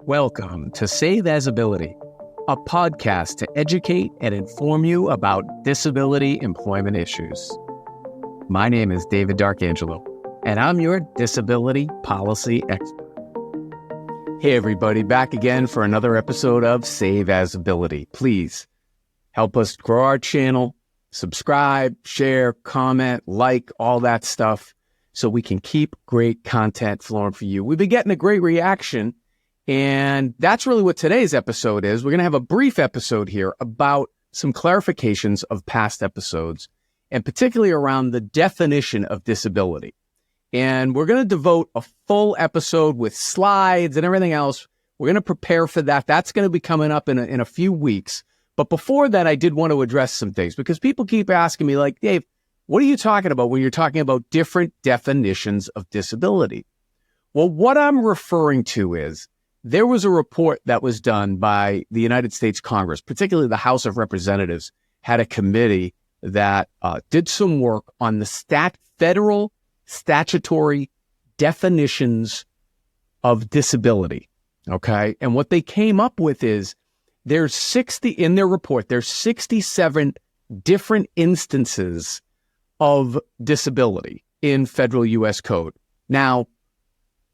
Welcome to Save As Ability, a podcast to educate and inform you about disability employment issues. My name is David Darkangelo, and I'm your disability policy expert. Hey everybody, back again for another episode of Save As Ability. Please help us grow our channel, subscribe, share, comment, like, all that stuff, so we can keep great content flowing for you. We've been getting a great reaction, and that's really what today's episode is. We're going to have a brief episode here about some clarifications of past episodes, and particularly around the definition of disability. And we're going to devote a full episode with slides and everything else. We're going to prepare for that. That's going to be coming up in a few weeks. But before that, I did want to address some things because people keep asking me like, Dave, what are you talking about when you're talking about different definitions of disability? Well, what I'm referring to is there was a report that was done by the United States Congress, particularly the House of Representatives, had a committee that did some work on the federal statutory definitions of disability. Okay. And what they came up with is there's 67 different instances of disability in federal U.S. code. Now,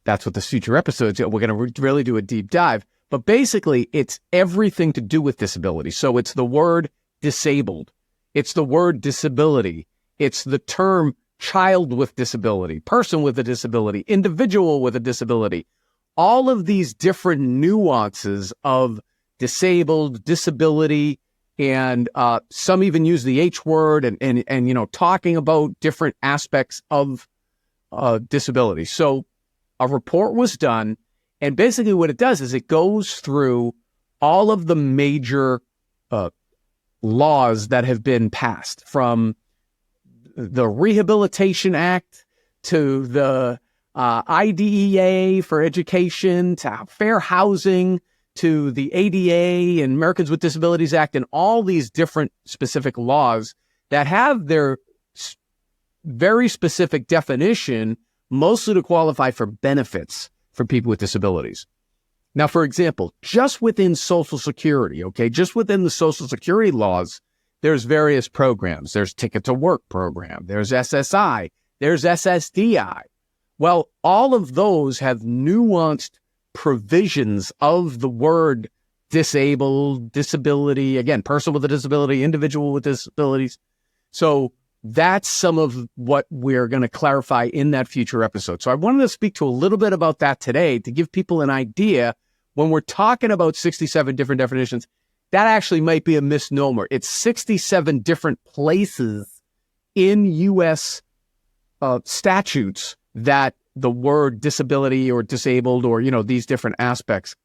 that's what the future episodes, we're going to really do a deep dive. But basically, it's everything to do with disability. So it's the word disabled. It's the word disability. It's the term child with disability, person with a disability, individual with a disability. All of these different nuances of disabled, disability, and some even use the H word and talking about different aspects of disability. So a report was done, and basically what it does is it goes through all of the major laws that have been passed, from the Rehabilitation Act to the IDEA for education to fair housing to the ADA and Americans with Disabilities Act, and all these different specific laws that have their very specific definition, mostly to qualify for benefits for people with disabilities. Now, for example, just within Social Security, just within the Social Security laws, there's various programs. There's Ticket to Work program. There's SSI. There's SSDI. Well, all of those have nuanced provisions of the word disabled, disability, again, person with a disability, individual with disabilities. So that's some of what we're going to clarify in that future episode. So I wanted to speak to a little bit about that today to give people an idea. When we're talking about 67 different definitions, that actually might be a misnomer. It's 67 different places in U.S. statutes that the word disability or disabled or, these different aspects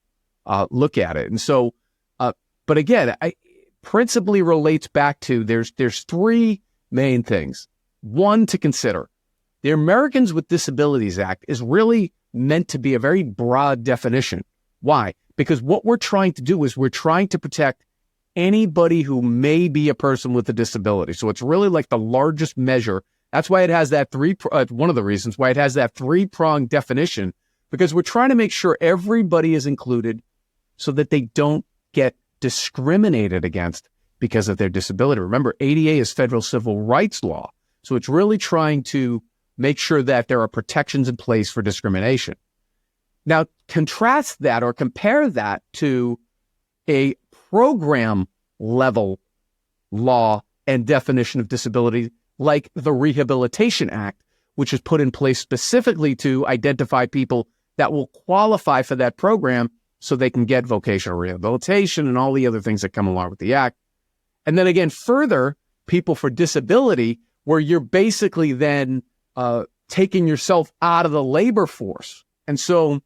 look at it. And so, but again, I principally relates back to there's three main things. One, to consider, the Americans with Disabilities Act is really meant to be a very broad definition. Why? Because what we're trying to do is we're trying to protect anybody who may be a person with a disability. So it's really like the largest measure. That's why it has that one of the reasons why it has that three-pronged definition, because we're trying to make sure everybody is included so that they don't get discriminated against because of their disability. Remember, ADA is federal civil rights law. So it's really trying to make sure that there are protections in place for discrimination. Now, contrast that or compare that to a program level law and definition of disability like the Rehabilitation Act, which is put in place specifically to identify people that will qualify for that program so they can get vocational rehabilitation and all the other things that come along with the act. And then again, further, people for disability, where you're basically then taking yourself out of the labor force. And so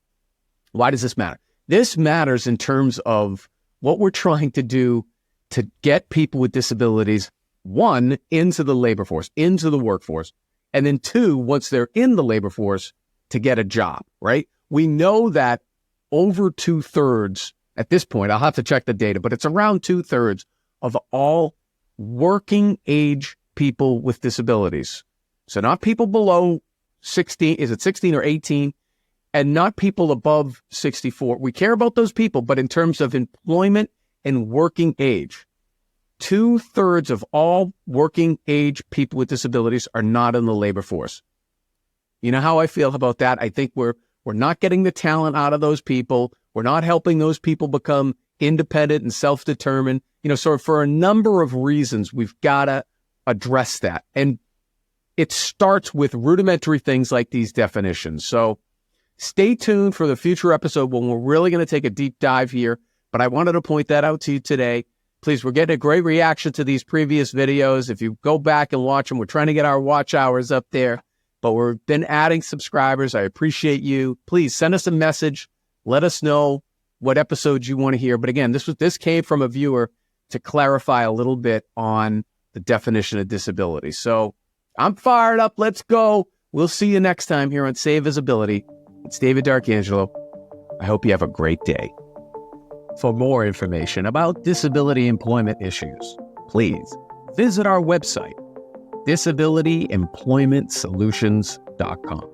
why does this matter? This matters in terms of what we're trying to do to get people with disabilities, one, into the labor force, into the workforce, and then two, once they're in the labor force, to get a job, right? We know that over 2/3, at this point, I'll have to check the data, but it's around 2/3 of all working age people with disabilities. So not people below 16, is it 16 or 18? and not people above 64. We care about those people, but in terms of employment and working age, 2/3 of all working age people with disabilities are not in the labor force. You know how I feel about that? I think we're not getting the talent out of those people. We're not helping those people become independent and self-determined. So for a number of reasons, we've got to address that. And it starts with rudimentary things like these definitions. So stay tuned for the future episode when we're really going to take a deep dive here. But I wanted to point that out to you today. Please, we're getting a great reaction to these previous videos. If you go back and watch them, we're trying to get our watch hours up there. But we've been adding subscribers. I appreciate you. Please send us a message. Let us know what episodes you want to hear. But again, this came from a viewer to clarify a little bit on the definition of disability. So I'm fired up. Let's go. We'll see you next time here on Save Visibility. It's David D'Arcangelo. I hope you have a great day. For more information about disability employment issues, please visit our website, disabilityemploymentsolutions.com.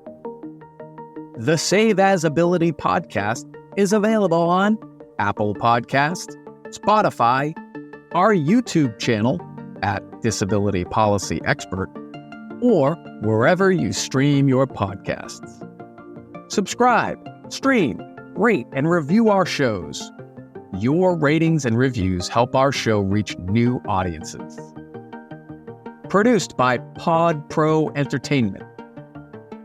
The Save As Ability podcast is available on Apple Podcasts, Spotify, our YouTube channel at Disability Policy Expert, or wherever you stream your podcasts. Subscribe, stream, rate, and review our shows. Your ratings and reviews help our show reach new audiences. Produced by Pod Pro Entertainment.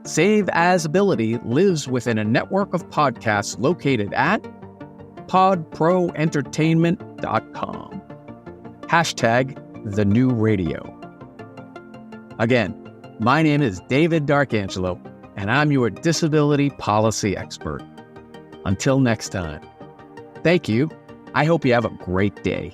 Save As Ability lives within a network of podcasts located at podproentertainment.com. #TheNewRadio. Again, my name is David D'Arcangelo, and I'm your disability policy expert. Until next time, thank you. I hope you have a great day.